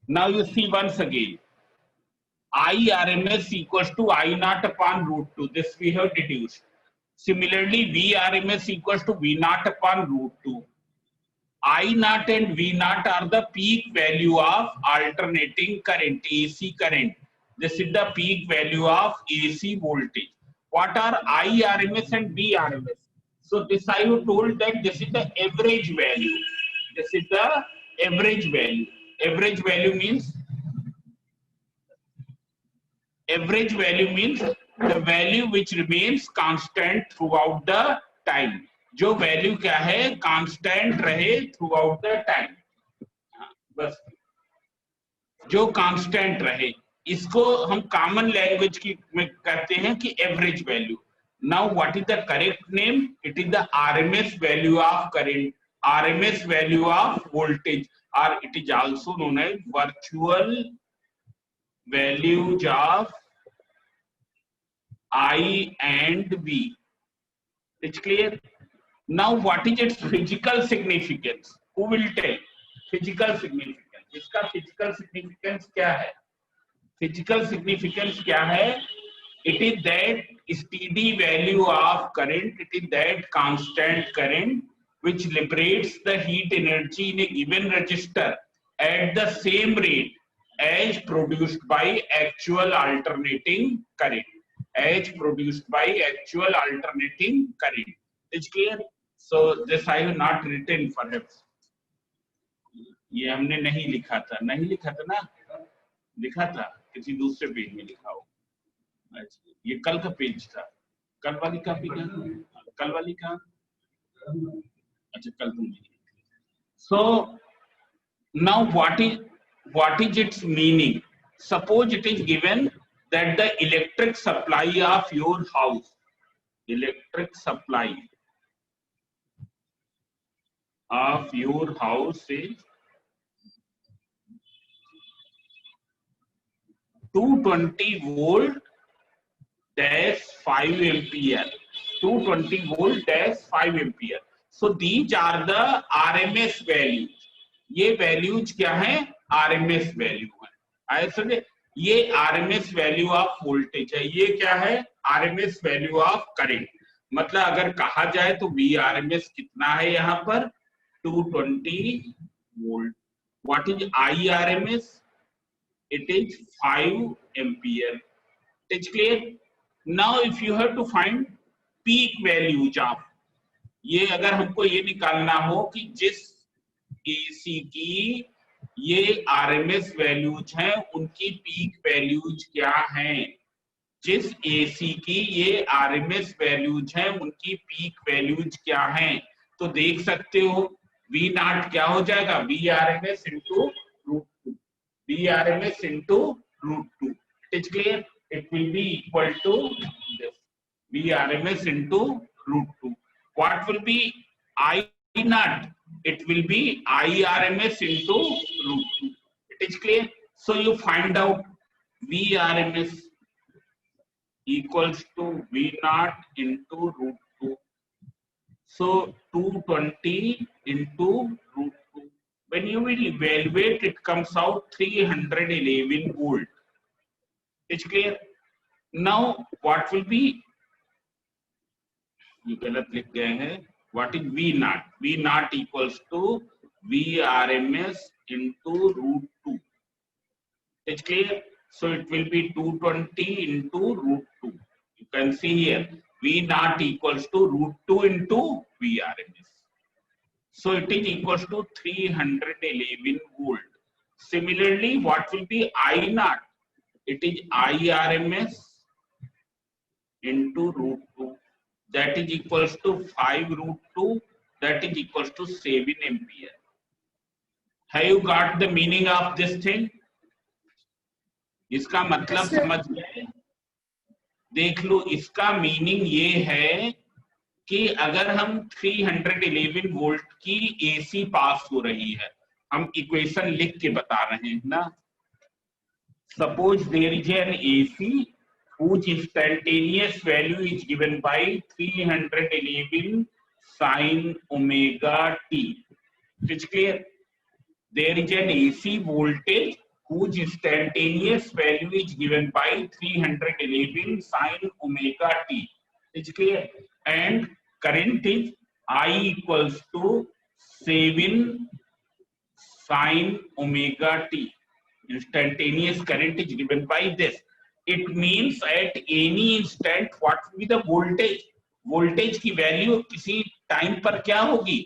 Now you see once again, IRMS equals to I naught upon root 2. This we have deduced. Similarly, VRMS equals to V naught upon root 2. I naught and V naught are the peak value of alternating current, AC current. This is the peak value of AC voltage. What are IRMS and VRMS? So this I have told that this is the average value. This is the average value. Average value means the value which remains constant throughout the time. जो value क्या है, constant रहे through out the time, बस जो constant रहे, इसको हम common language की में कहते हैं कि average value. Now what is the correct name? It is the RMS value of current, RMS value of voltage, और it is also known as virtual values of I and V. It's clear? Now what is its physical significance? Who will tell? Physical significance. इसका physical significance क्या है? Physical significance क्या है? It is that steady value of current, it is that constant current which liberates the heat energy in a given resistor at the same rate as produced by actual alternating current. As produced by actual alternating current. Is clear? So this I have not written perhaps. ये हमने नहीं लिखा था ना, लिखा था किसी दूसरे पेज में लिखा हो. अच्छा, ये कल का पेज था. कल वाली कॉपी का, कल वाली का, अच्छा कल तुमने. So now what is its meaning? Suppose it is given that the electric supply of your house, electric supply of your house is 220 volt dash 5 ampere, 220 volt dash 5 ampere. So these are the RMS values. ये values क्या हैं? RMS value है. ऐसे ये RMS value of voltage है. ये क्या है? RMS value of current. मतलब अगर कहा जाए तो वी आरएमएस कितना है यहाँ पर? 220 volt. What is I RMS? It is 5 ampere. It's clear? Now if you have to find peak values of, ये अगर हमको ये निकालना हो कि जिस एसी की ये आरएमएस वैल्यूज हैं उनकी पीक वैल्यूज क्या हैं, जिस एसी की ये आरएमएस वैल्यूज हैं उनकी पीक वैल्यूज क्या हैं, तो देख सकते हो वी नॉट क्या हो जाएगा? V RMS into root 2, V RMS into root 2. It is clear? It will be equal to this, V RMS into root 2. What will be I not? It will be IRMS into root 2. It is clear? So you find out VRMS equals to V naught into root 2. So 220 into root 2. When you will evaluate, it comes out 311 volt. It's clear? Now what will be? ये गलत लिख गए हैं. What is V naught? V naught equals to VRMS into root 2. It's clear? So it will be 220 into root 2. You can see here V naught equals to root 2 into VRMS. So it is equals to 311 volt. Similarly, what will be I naught? It is IRMS into root 2. That is equals to 5 root 2, that is equals to 7 ampere. Have you got the meaning of this thing? इसका मतलब समझ गए? देख लो, इसका meaning ये है कि अगर हम 311 वोल्ट की एसी पास हो रही है, हम इक्वेशन लिख के बता रहे हैं ना. Suppose there is an AC whose instantaneous value is given by 311 sin omega t. It's clear? There is an AC voltage whose instantaneous value is given by 311 sin omega t. It's clear? And current is I equals to 7 sin omega t. Instantaneous current is given by this. It means at any instant what will be the voltage? Voltage की value किसी time पर क्या होगी?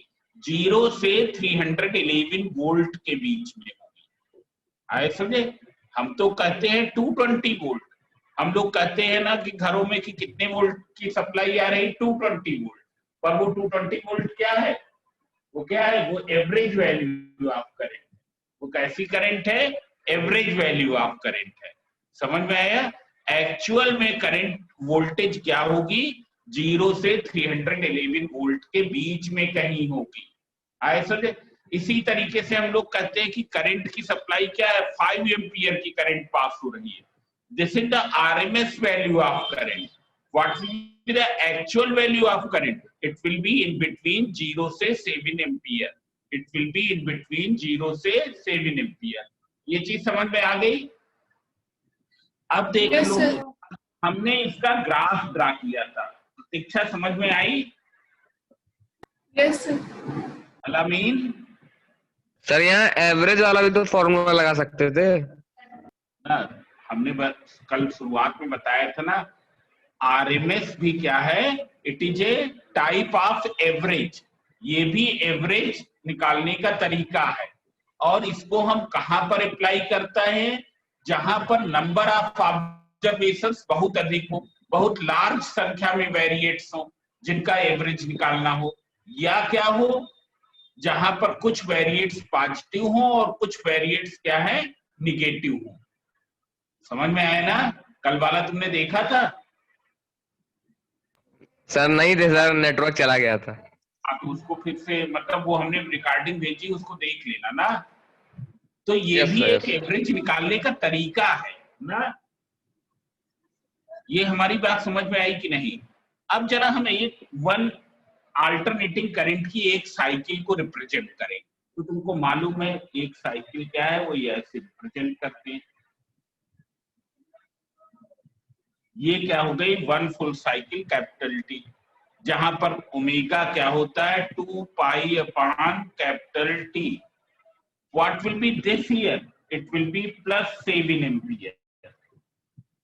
0 से 311 volt के बीच में होगी. आए समझे? हम तो कहते हैं 220 वोल्ट. हम लोग कहते हैं ना कि घरों में कि कितने वोल्ट की सप्लाई आ रही? 220 वोल्ट. पर वो 220 वोल्ट क्या है? वो क्या है? वो एवरेज वैल्यू ऑफ करंट. वो कैसी करंट है? एवरेज वैल्यू ऑफ करंट है. समझ में आया? एक्चुअल में करंट वोल्टेज क्या होगी? 0 से 311 वोल्ट के बीच में कहीं होगी. आए समझे? इसी तरीके से हम लोग कहते हैं कि करंट की सप्लाई क्या है? 5 एम्पियर की करंट पास हो रही है. This is the RMS value of current. What will be the actual value of current? It will be in between 0 से 7 ampere. It will be in between 0 से 7 ampere. ये चीज समझ में आ गई? अब देख लो, हमने इसका ग्राफ ड्रा किया था. शिक्षा समझ में आई? यस अलामीन सर, यहाँ एवरेज वाला भी तो फॉर्मूला लगा सकते थे ना. हमने कल शुरुआत में बताया था ना, आरएमएस भी क्या है? It is a type of average. ये भी एवरेज निकालने का तरीका है. और इसको हम कहां पर अप्लाई करता है? जहां पर नंबर ऑफ ऑब्जर्वेशंस बहुत अधिक हो, बहुत लार्ज संख्या में वेरिएट्स हो जिनका एवरेज निकालना हो, या क्या हो, जहां पर कुछ वेरिएट्स पॉजिटिव हो और कुछ वेरिएट्स क्या है? निगेटिव हो. समझ में आया ना? कल वाला तुमने देखा था? सर नहीं थे सर, नेटवर्क चला गया था. तो उसको फिर से, मतलब वो हमने रिकॉर्डिंग भेजी, उसको देख लेना ना. तो ये भी एक एवरेज निकालने का तरीका है ना. ये हमारी बात समझ में आई कि नहीं? अब जरा हम एक वन अल्टरनेटिंग करंट की एक साइकिल को रिप्रेजेंट करें. तो तुमको मालूम है एक साइकिल क्या है? वो ये ऐसे रिप्रेजेंट करते हैं. ये क्या हो गई? One full cycle capital T, जहां पर ओमेगा क्या होता है? 2 pi upon capital T. What will B this here? It will B +7 ampere.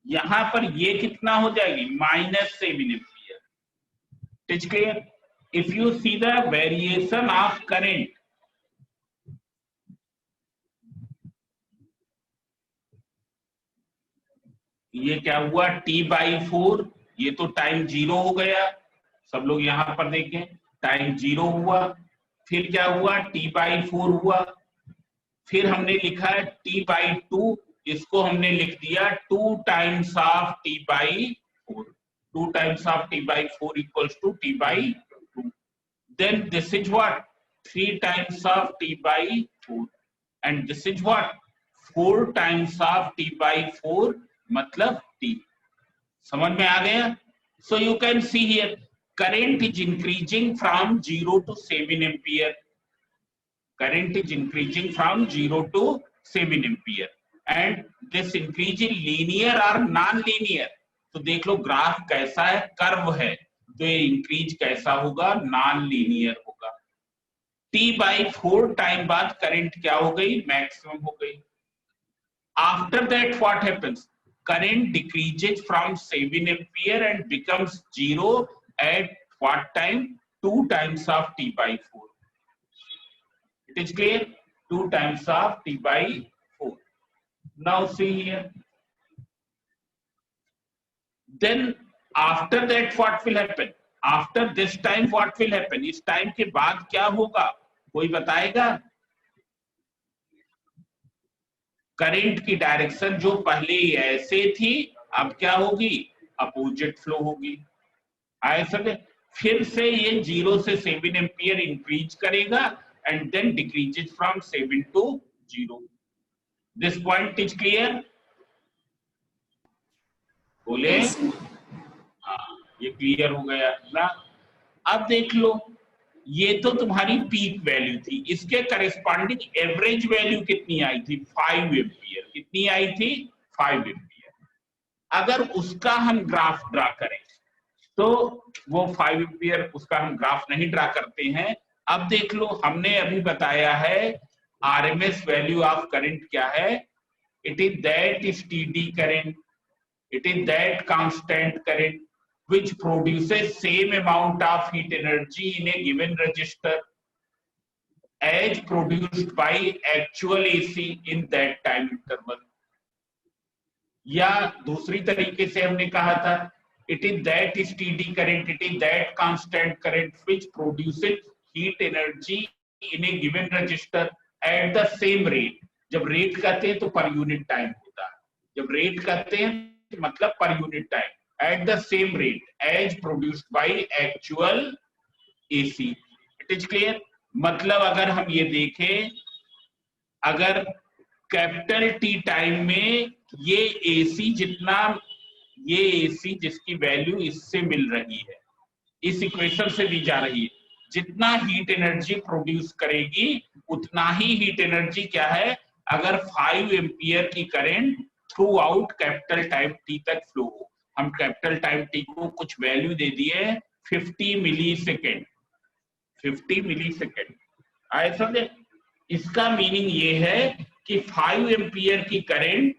यहां पर ये कितना हो जाएगी? -7 ampere. It is clear? If you see the variation of current, ये क्या हुआ? T/4. ये तो टाइम 0 हो गया. सब लोग यहां पर देखें, टाइम 0 हुआ. फिर क्या हुआ? T/4 हुआ. फिर हमने लिखा है T/2. इसको हमने लिख दिया 2 times of T/4. 2 times of T/4 equals to T/2. Then this is what? 3 times of T/4. And this is what? 4 times of T/4 मतलब T. समझ में आ गया? So you can see here, current is increasing from 0 to 7 ampere. Current is increasing from 0 to 7 ampere. And this increase is linear or non-linear. तो देख लो graph कैसा है? Curve है. तो ये इंक्रीज कैसा होगा? नॉन लीनियर होगा. T/4 टाइम बाद करंट क्या हो गई? मैक्सिमम हो गई. After that what happens? Current decreases from 7 ampere and becomes 0 at what time? 2 times of T/4. It is clear? 2 times of T/4. Now see here. Then after that what will happen? After this time what will happen? इस time के बाद क्या होगा? कोई बताएगा? Current की direction जो पहले ऐसे थी, अब क्या होगी? अपोजिट फ्लो होगी. आए समझे? फिर से ये 0 से 7 एम्पियर इंक्रीज करेगा and then decreases from 7 to 0. This point is clear? बोले? हाँ, ये क्लियर हो गया ना. अब देख लो, ये तो तुम्हारी पीक वैल्यू थी, इसके करस्पॉन्डिंग एवरेज वैल्यू कितनी आई थी? 5 एम्पियर। कितनी आई थी? 5 एम्पियर। अगर उसका हम ग्राफ ड्रा करें तो वो 5 एम्पियर उसका हम ग्राफ नहीं ड्रा करते हैं। अब देख लो, हमने अभी बताया है आरएमएस वैल्यू ऑफ करंट क्या है? It is that steady current, it is that constant current which produces same amount of heat energy in a given resistor as produced by actual AC in that time interval। या दूसरी तरीके से हमने कहा था it is that steady current, it is that constant current which produces heat energy in a given resistor at the same rate। जब rate कहते हैं तो पर यूनिट टाइम होता है, जब रेट कहते हैं मतलब पर unit time, at the same rate as produced by actual AC. It is clear? मतलब अगर हम ये देखें, अगर कैपिटल टी टाइम में ये एसी जितना, ये एसी जिसकी वैल्यू इससे मिल रही है, इस इक्वेशन से दी जा रही है, जितना हीट एनर्जी प्रोड्यूस करेगी उतना ही हीट एनर्जी क्या है? अगर 5 एम्पियर की current through out capital time T तक फ्लो हो, हम कैपिटल टाइम टी को कुछ वैल्यू दे दिए 50 मिली सेकेंड, 50 मिली सेकेंड। आए समझे? इसका मीनिंग ये है कि 5 एम्पियर की करंट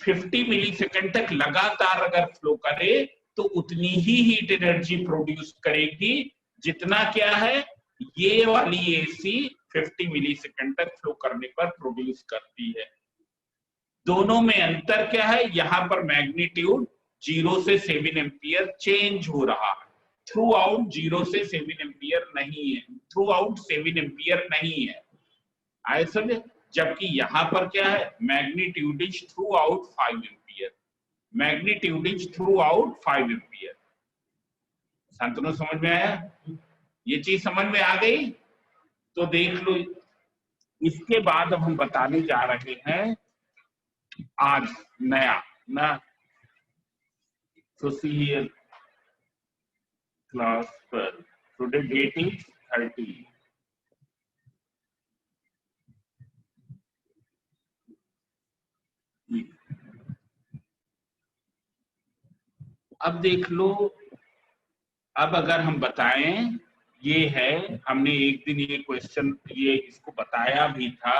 50 मिली सेकेंड तक लगातार अगर फ्लो करे तो उतनी ही हीट एनर्जी प्रोड्यूस करेगी जितना क्या है ये वाली एसी 50 मिली सेकेंड तक फ्लो करने पर प्रोड्यूस करती है। दोनों में अंतर क्या है? यहां पर मैग्नीट्यूड 0 से 7 एम्पियर चेंज हो रहा है, थ्रू आउट 0 से 7 एम्पियर नहीं है, थ्रू आउट 7 एम्पियर नहीं है। आए समझे? जबकि यहां पर क्या है? Magnitude is through out 5 ampere, magnitude is through out 5 ampere. Shantanu समझ में आया? ये चीज समझ में आ गई? तो देख लो, इसके बाद अब हम बताने जा रहे हैं आज नया ना, so see here class 12, today date is 30। अब देख लो, अब अगर हम बताएं, ये है, हमने एक दिन ये क्वेश्चन ये इसको बताया भी था,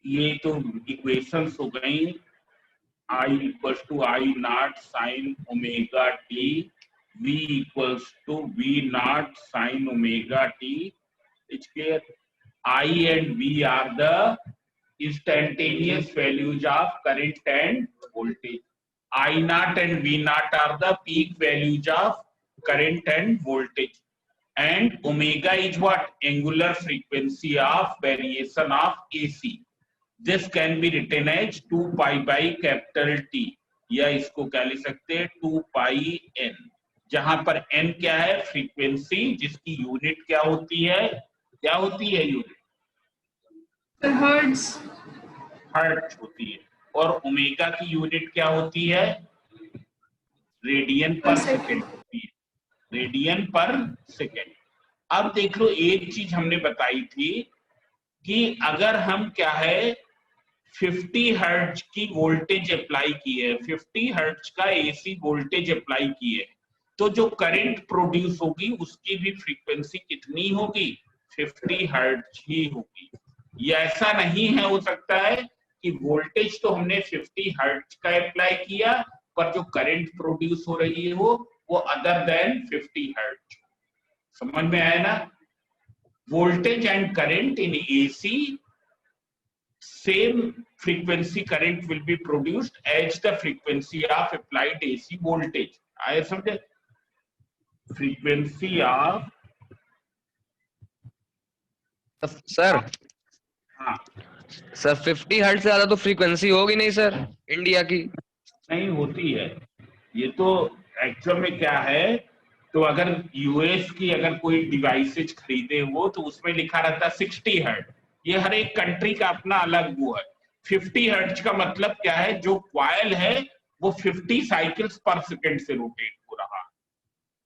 ये तो इक्वेशंस हो गई, I equals to I naught sin omega t, V equals to V naught sin omega t। It's clear? I and V are the instantaneous values of current and voltage. I naught and V naught are the peak values of current and voltage. And omega is what? Angular frequency of variation of AC. This can be written as 2 pi by capital T, या इसको क्या लिख सकते हैं 2 pi n, जहां पर n क्या है? फ्रीक्वेंसी, जिसकी यूनिट क्या होती है? क्या होती है यूनिट? हर्ट्ज, हर्ट्ज होती है। और ओमेगा की यूनिट क्या होती है? रेडियन पर सेकेंड होती है, रेडियन पर सेकेंड। अब देख लो, एक चीज हमने बताई थी कि अगर हम क्या है 50 हर्ट्ज की वोल्टेज अप्लाई की है, 50 हर्ट्ज का एसी वोल्टेज अप्लाई की है, तो जो करंट प्रोड्यूस होगी उसकी भी फ्रीक्वेंसी कितनी होगी? 50 हर्ट्ज ही होगी। ये ऐसा नहीं है, हो सकता है कि वोल्टेज तो हमने 50 हर्ट्ज का अप्लाई किया पर जो करंट प्रोड्यूस हो रही है वो अदर देन 50 हर्ट्ज। समझ में आया ना? Voltage and current in AC, same frequency current will be produced as the frequency of applied AC voltage। आया समझे? frequency of, सर हाँ सर 50 हर्ट्ज से ज्यादा तो फ्रीक्वेंसी होगी नहीं सर इंडिया की? नहीं होती है। ये तो एक्चुअल में क्या है, तो अगर यूएस की अगर कोई डिवाइसेज खरीदे हो तो उसमें लिखा रहता है 60 हर्ट्ज। ये हर एक कंट्री का अपना अलग वो है। 50 हर्ट्ज का मतलब क्या है? जो क्वाइल है वो 50 साइकिल्स पर सेकेंड से रोटेट हो रहा है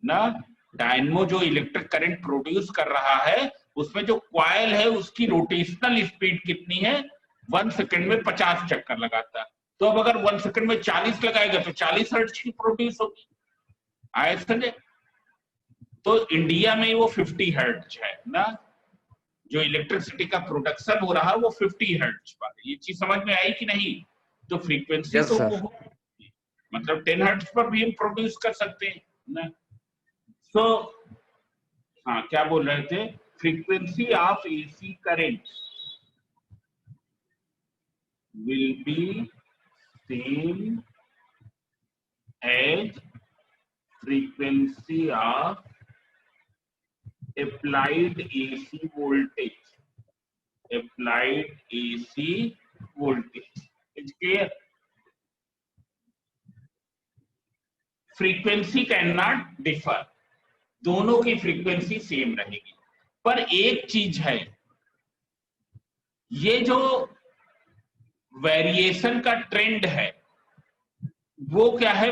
ना, डायनमो जो इलेक्ट्रिक करंट प्रोड्यूस कर रहा है उसमें जो कॉइल है उसकी रोटेशनल स्पीड कितनी है, 1 सेकंड में 50 चक्कर लगाता है। तो अब अगर 1 सेकंड में 40 लगाएगा तो 40 हर्ट्ज की प्रोड्यूस होगी। आए समझे? तो इंडिया में वो 50 हर्ट्ज है ना, जो इलेक्ट्रिसिटी का प्रोडक्शन हो रहा है वो 50 हर्ट्ज पर। ये चीज समझ में आई कि नहीं? तो फ्रीक्वेंसी यस तो सर। वो मतलब 10 हर्ट्ज पर भी हम प्रोड्यूस कर सकते हैं ना। सो हाँ, क्या बोल रहे थे? Frequency of AC current will be same as frequency of applied AC voltage. Applied AC voltage. It's clear? Frequency cannot differ. दोनों की फ्रीक्वेंसी सेम रहेगी, पर एक चीज है, ये जो वेरिएशन का ट्रेंड है वो क्या है,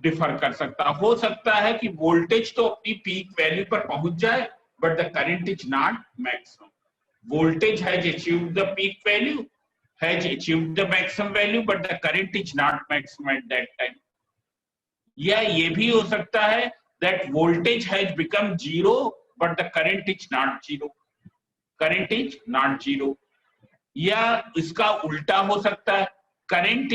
डिफर कर सकता है कि वोल्टेज तो अपनी पीक वैल्यू पर पहुंच जाए but the current is not maximum. Voltage has achieved the peak value, has achieved the maximum value but the current is not maximum at that time. या ये भी हो सकता है that voltage has become zero but the current is not zero, current is not zero. या इसका उल्टा हो सकता है, current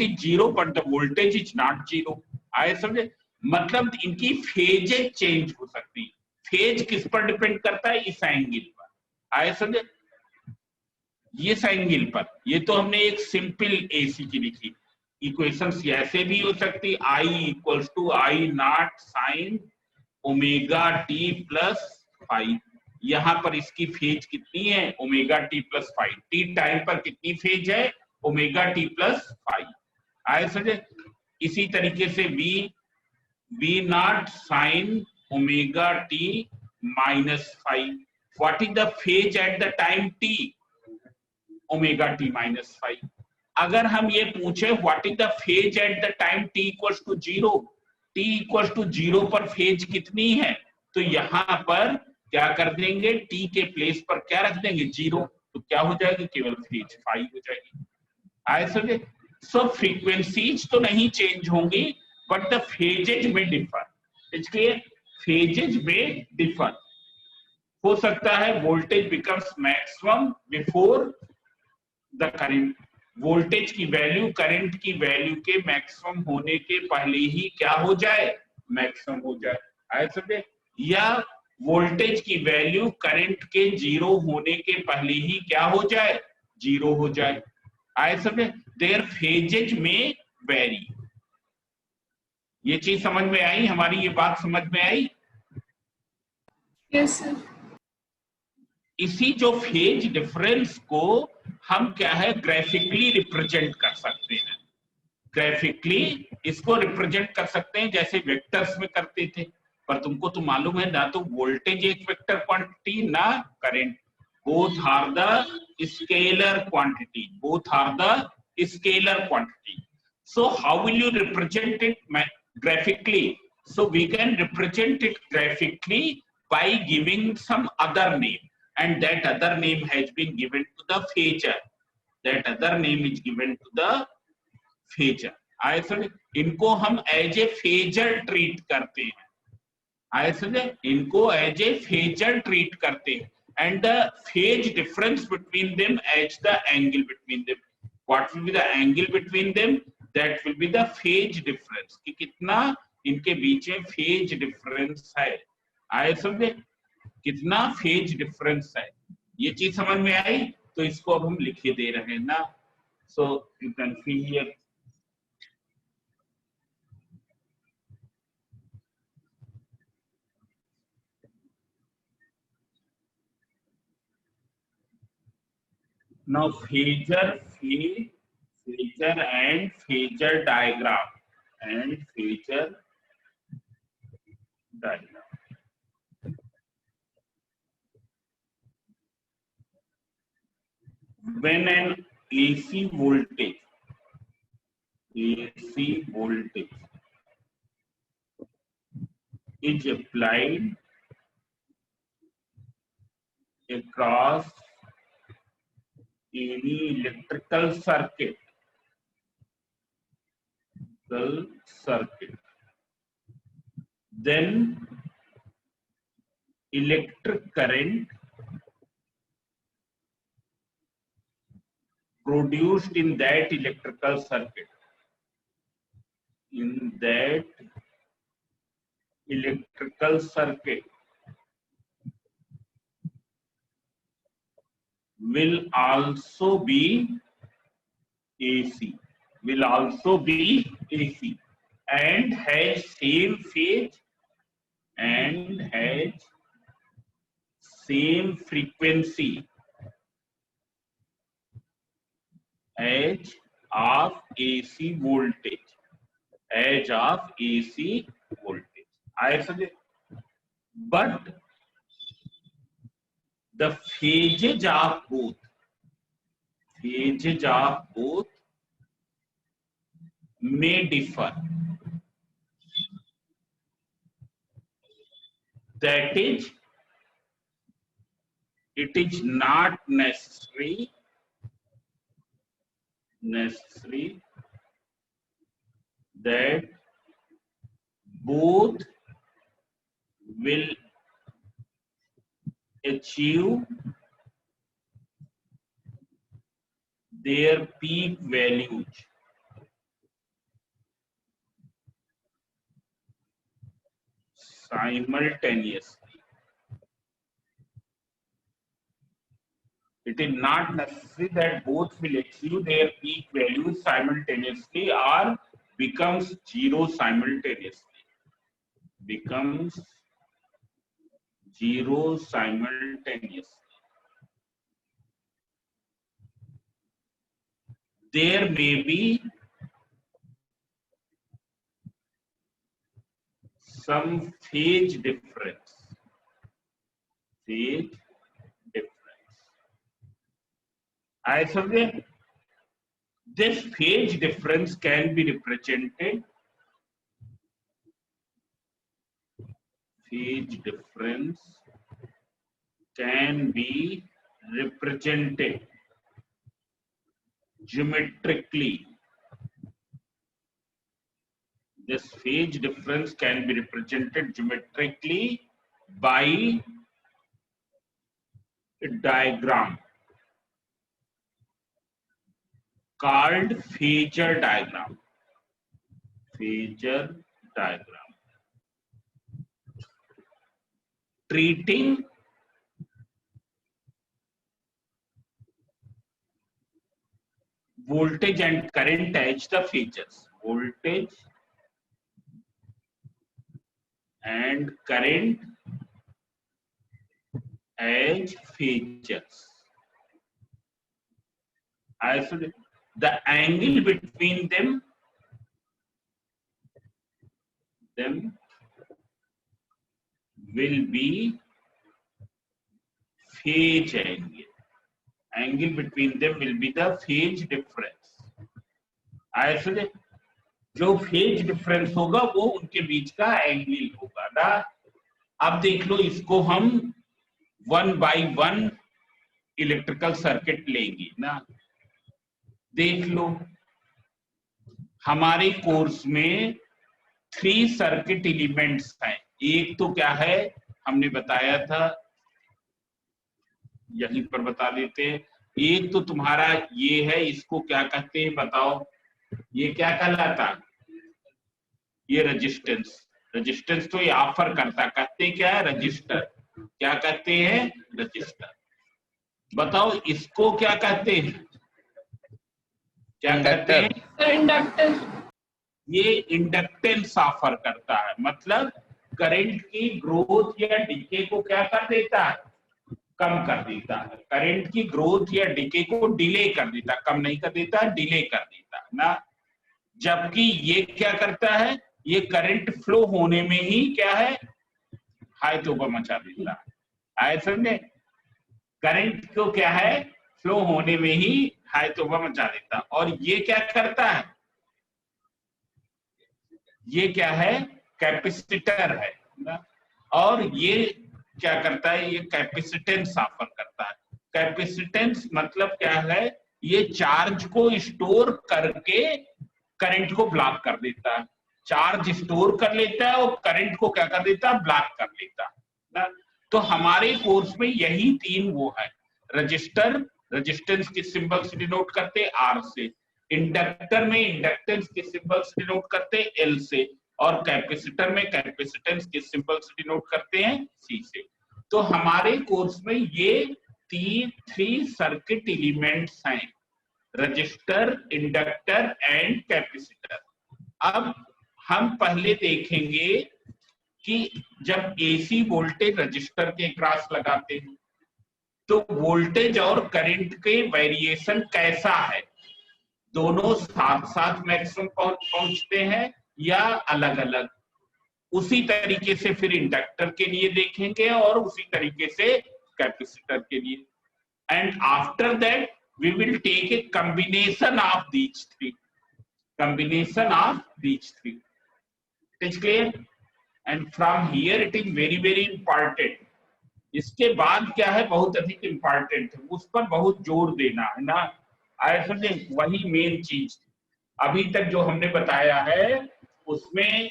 is zero but the voltage is not zero. आए समझे? मतलब इनकी फेजेज चेंज हो सकती है। फेज किस पर डिपेंड करता है? इस एंगल पर। आए समझे? इस एंगल पर। ये तो हमने एक सिंपल एसी की लिखी। इक्वेशंस ऐसे भी हो सकती, I equals to I not sine omega T plus five. यहां पर इसकी फेज कितनी है? Omega T plus five. T time पर कितनी फेज है? Omega T plus five. आए समझे? इसी तरीके से V not sine omega T minus five. What is the phase at the time t? Omega T minus five. अगर हम ये पूछे what is the phase at the time t equals to zero, t equals to zero पर phase कितनी है? तो यहां पर क्या कर देंगे, t के प्लेस पर क्या रख देंगे? जीरो। तो क्या हो जाएगी? केवल फेज 5 हो जाएगी। आए समझे? सो फ्रीक्वेंसीज तो नहीं चेंज होंगी बट द फेजेज में डिफर। इसलिए फेजेज में डिफर हो सकता है। Voltage becomes maximum before the current. Voltage की वैल्यू करंट की वैल्यू के मैक्सिमम होने के पहले ही क्या हो जाए? मैक्सिमम हो जाए। आए समझे? या वोल्टेज की वैल्यू करंट के जीरो होने के पहले ही क्या हो जाए? जीरो हो जाए। आए समझे? देयर फेजेज में वेरी। ये चीज समझ में आई? हमारी ये बात समझ में आई? Yes sir. इसी जो फेज डिफरेंस को हम क्या है, ग्राफिकली रिप्रेजेंट कर सकते हैं। ग्राफिकली इसको रिप्रेजेंट कर सकते हैं जैसे वेक्टर्स में करते थे। पर तुमको तो मालूम है ना, तो वोल्टेज एक वेक्टर क्वांटिटी ना current. Both are the scalar quantity, both are the scalar quantity. So how will you represent it graphically? So we can represent it graphically by giving some other name, and that other name has been given to the phasor. That other name is given to the phasor. आए समझे? इनको हम as a phasor treat करते हैं। आए समझे? इनको as a phasor treat करते हैं। And the phase difference between them as the angle between them. What will be the angle between them? That will be the phase difference. कि कितना इनके बीच में phase difference है। आए समझे? कितना phase difference है। ये चीज समझ में आई? तो इसको अब हम लिखे दे रहे हैं ना। So you can see here. Now phasor and phasor diagram and phasor diagram. When an AC voltage is applied across any electrical circuit, then electric current produced in that electrical circuit, will also be AC, and has same phase and has same frequency as of AC voltage, I suggest, but the phases of both may differ. That is, it is not necessary that both will achieve their peak values simultaneously. It is not necessary that both will achieve their peak values simultaneously or becomes zero simultaneously. There may be some phase difference. I say this phase difference can be represented. Geometrically. This phase difference can be represented geometrically by a diagram called phasor diagram. Treating voltage and current as the phasors. Voltage and current as phasors. The angle between them will be phase angle. Angle between them will be the phase difference. ऐसे जो phase difference होगा वो उनके बीच का angle होगा ना. अब देख लो, इसको हम 1 by 1 इलेक्ट्रिकल सर्किट लेंगे ना. देख लो, हमारे कोर्स में 3 सर्किट एलिमेंट्स हैं. एक तो क्या है, हमने बताया था, यहीं पर बता देते हैं. एक तो तुम्हारा ये है, इसको क्या कहते हैं बताओ, ये क्या कहलाता, ये रेजिस्टेंस तो ये ऑफर करता, कहते क्या है, रजिस्टर. क्या कहते हैं, रजिस्टर. बताओ इसको क्या कहते हैं, क्या कहते हैं, इंडक्टर. ये इंडक्टेंस ऑफर करता है, मतलब करंट की ग्रोथ या डिके को क्या कर देता है, कम कर देता है. करंट की ग्रोथ या डिके को डिले कर देता, कम नहीं कर देता, डिले कर देता है ना. जबकि ये क्या करता है, ये करंट फ्लो होने में ही क्या है, हाई तोबा मचा देता है. आए समझे, करंट को क्या है, फ्लो होने में ही हाई तोबा मचा देता. और ये क्या करता है, ये क्या है, कैपेसिटर है ना। और ये क्या करता है, ये कैपेसिटेंस ऑफर करता है। कैपेसिटेंस मतलब क्या है, ये चार्ज को स्टोर करके करंट को ब्लॉक कर देता है। चार्ज स्टोर कर लेता है और करंट को क्या कर देता है, ब्लॉक कर लेता है ना। तो हमारे कोर्स में यही तीन वो है। रजिस्टर, रेजिस्टेंस के सिंबल से डिनोट करते आर से। इंडक्टर में इंडक्टेंस के सिंबल से डिनोट करते एल से। और कैपेसिटर में कैपेसिटेंस के सिंबल से डिनोट करते हैं सी से। तो हमारे कोर्स में ये थ्री सर्किट एलिमेंट्स हैं, रजिस्टर, इंडक्टर एंड कैपेसिटर। अब हम पहले देखेंगे कि जब एसी वोल्टेज रजिस्टर के क्रॉस लगाते हैं तो वोल्टेज और करंट के वेरिएशन कैसा है, दोनों साथ साथ मैक्सिमम पहुंचते हैं या अलग अलग। उसी तरीके से फिर इंडक्टर के लिए देखेंगे और उसी तरीके से कैपेसिटर के लिए। And after that we will take a combination of these three, combination of these three. It is clear? And from here it is very very important. इसके बाद क्या है, बहुत अधिक इंपॉर्टेंट है, उस पर बहुत जोर देना है ना। ऐसे वही मेन चीज अभी तक जो हमने बताया है उसमें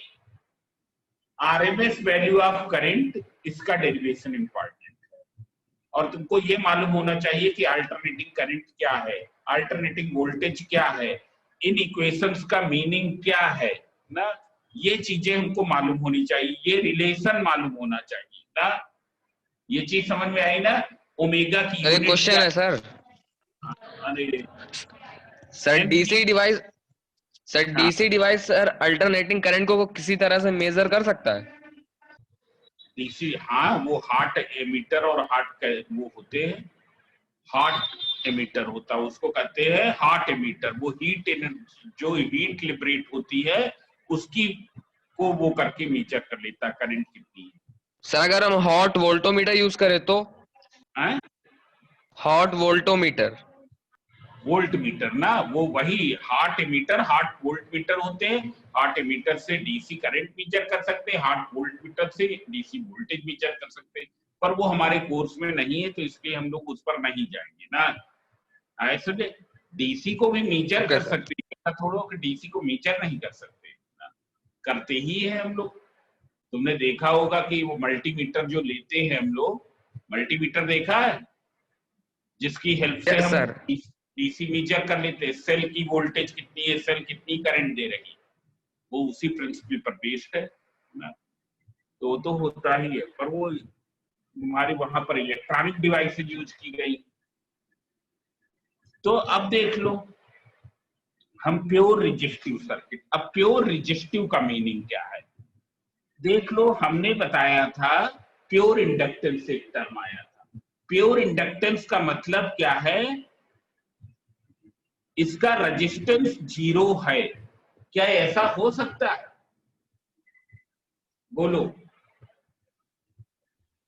आरएमएस वैल्यू ऑफ करंट, इसका डेरिवेशन इंपॉर्टेंट है। और तुमको ये मालूम होना चाहिए कि अल्टरनेटिंग करंट क्या है, अल्टरनेटिंग वोल्टेज क्या है, इन इक्वेशंस का मीनिंग क्या है ना। ये चीजें हमको मालूम होनी चाहिए, ये रिलेशन मालूम होना चाहिए ना। ये चीज समझ में आई ना। ओमेगा की यूनिट क्वेश्चन है sir. Sir DC device, sir DC device sir alternating current को वो किसी तरह से मेजर कर सकता है? डीसी, हाँ, वो हार्ट एमीटर और हार्ट वो होते हैं, हार्ट एमीटर होता है, उसको कहते हैं हार्ट एमीटर। वो हीट जो हीट लिबरेट होती है उसकी को वो करके मीजर कर लेता है करंट कितनी है। सर अगर हम हॉट वोल्टोमीटर यूज करें तो? हॉट वोल्टोमीटर, वोल्ट मीटर ना, वो वही hot ammeter, hot voltmeter होते हैं। हार्ट एमीटर से डीसी करंट मीजर कर सकते हैं, हार्ट वोल्ट मीटर से डीसी वोल्टेज मीजर कर सकते हैं। पर वो हमारे कोर्स में नहीं है तो इसलिए हम लोग उस पर नहीं जाएंगे ना। ऐसे डीसी को भी मीजर कर सकते हैं, थोड़ा कि डीसी को मीजर नहीं कर सकते ना, करते ही है हम लोग। तुमने देखा होगा कि वो मल्टीमीटर जो लेते हैं हम लोग, मल्टीमीटर देखा है जिसकी हेल्प से हम डीसी मीजर कर लेते हैं, सेल की वोल्टेज कितनी है, सेल कितनी करंट दे रही है, वो उसी प्रिंसिपल पर बेस्ड है ना। तो होता ही है, पर वो हमारे वहां पर इलेक्ट्रॉनिक डिवाइसेज यूज की गई। तो अब देख लो हम प्योर रेजिस्टिव सर्किट। अब प्योर रेजिस्टिव का मीनिंग क्या है देख लो। हमने बताया था प्योर इंडक्टेंस से एक टर्म आया था। प्योर इंडक्टेंस का मतलब क्या है, इसका रेजिस्टेंस 0 है। क्या ऐसा हो सकता है, बोलो?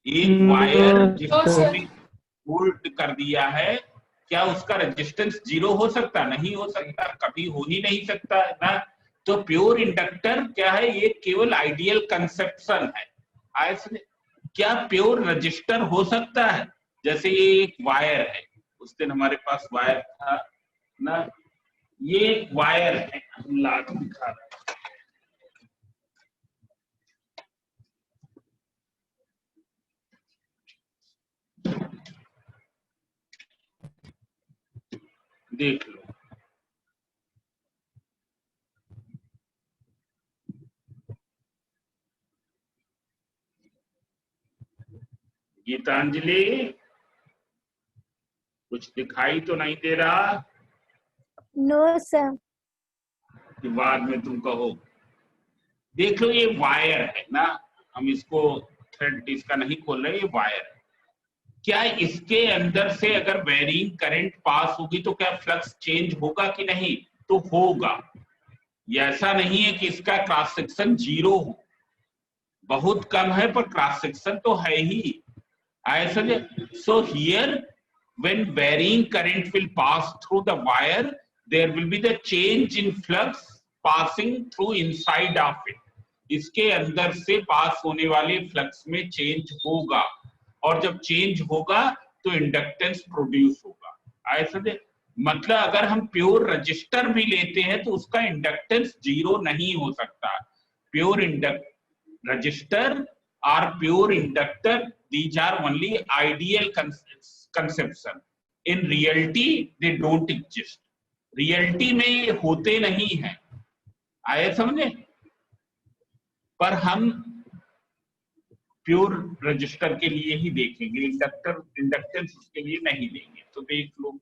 एक वायर जिसको होल्ड कर दिया है, क्या उसका रेजिस्टेंस 0 हो सकता? नहीं हो सकता, कभी हो ही नहीं सकता है ना। तो प्योर इंडक्टर क्या है, ये केवल आइडियल कंसेप्शन है। ऐसे क्या प्योर रजिस्टर हो सकता है? जैसे ये एक वायर है, उस दिन हमारे पास वायर था ना, ये एक वायर है, हम ला के दिखा रहे हैं। देख लो, गीतांजलि कुछ दिखाई तो नहीं दे रहा? No sir. बाद में तुम कहो। देख लो ये वायर है ना, हम इसको थ्रेड इसका नहीं खोल रहे, ये वायर है। क्या इसके अंदर से अगर वेरिंग करंट पास होगी तो क्या फ्लक्स चेंज होगा कि नहीं? तो होगा। ऐसा नहीं है कि इसका क्रॉस सेक्शन 0 हो, बहुत कम है पर क्रॉस सेक्शन तो है ही। So here when varying current will pass through the wire, there will be the change in flux passing through inside of it. इसके अंदर से पास होने वाले फ्लक्स में चेंज होगा, और जब चेंज होगा तो इंडक्टेंस प्रोड्यूस होगा। ऐसा दे मतलब अगर हम प्योर रजिस्टर भी लेते हैं तो उसका इंडक्टेंस जीरो नहीं हो सकता। प्योर रजिस्टर और pure inductor, these are only ideal conception. In reality they don't exist. Reality में होते नहीं है, आए समझे? पर हम प्योर रजिस्टर के लिए ही देखेंगे, इंडक्टेंस उसके लिए नहीं देंगे। तो देख लो,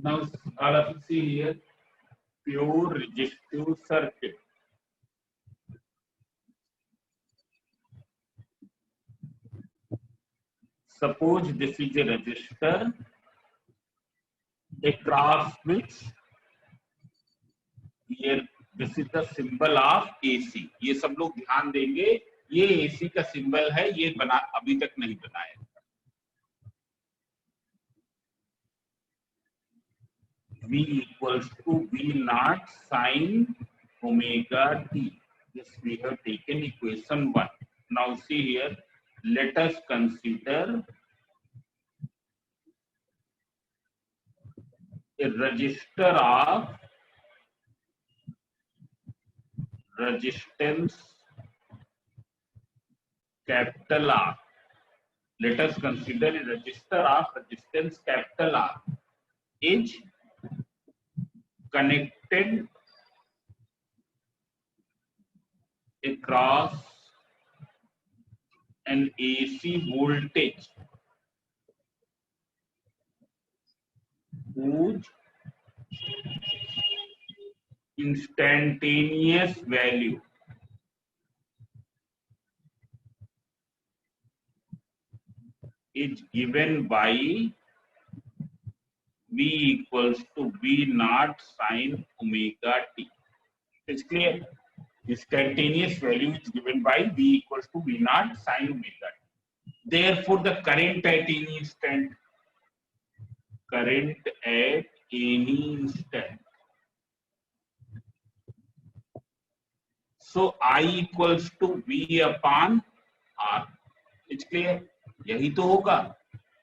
now all of you see here pure resistive circuit. Suppose this is a resistor across which here this is the symbol of AC. ये सब लोग ध्यान देंगे, ये AC का सिंबल है, ये बना अभी तक नहीं बनाया। V equals to V naught sin omega t. Yes, we have taken equation 1. Now see here, let us consider a resistor of resistance capital R. Let us consider a resistor of resistance capital R is connected across an AC voltage whose instantaneous value is given by V equals to V naught sin omega t. It's clear? Instantaneous value is given by V equals to V naught sin omega t. Therefore, the current at any instant, so I equals to V upon R. It's clear? यही तो होगा।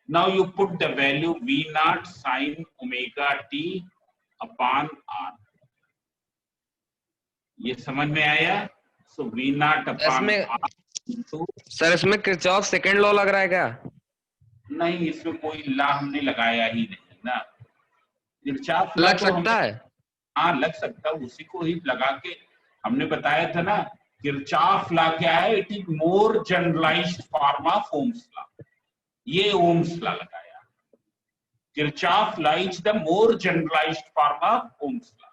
Now you put the value V naught sin omega t upon R. ये समझ में आया? So V naught upon R into, sir इसमें Kirchhoff second law लग रहा है क्या? नहीं, इसमें कोई लॉ हमने लगाया ही नहीं ना। किरचॉफ लग सकता है? हाँ लग सकता है, उसी को ही लगा के हमने बताया था ना। किरचॉफ लॉ क्या है? It is more generalized form of Ohm's law. ये ओम्स लॉ लगाया। Kirchhoff law is the more generalized form of Ohm's law.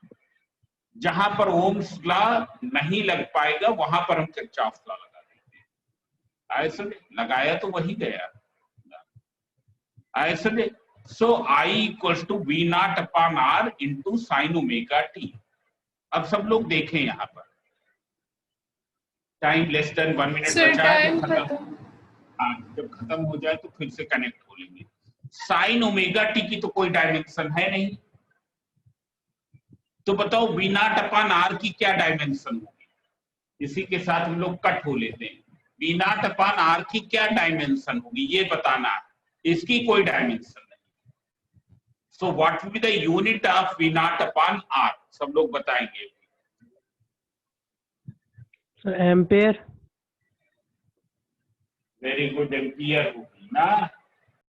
जहां पर ओम्स लॉ नहीं लग पाएगा वहां पर हम किरचॉफ लॉ लगा देते हैं। ऐसे लगाया तो वही गया ऐसे। So I equals to V naught upon R into sin omega t. अब सब लोग देखें यहाँ पर, टाइम लेस देन 1 मिनट बचा है, जब खत्म हो जाए तो फिर से कनेक्ट हो लेंगे। साइन ओमेगा टी की तो कोई डायमेंशन है नहीं, तो बताओ V naught upon R की क्या डायमेंशन होगी? इसी के साथ हम लोग कट हो लेते हैं। V naught upon R की क्या डायमेंशन होगी ये बताना है, इसकी कोई डायमेंशन नहीं। So what will be the unit of V naught upon R? सब लोग बताएंगे। एम्पेयर। वेरी गुड, एम्पियर होगी ना।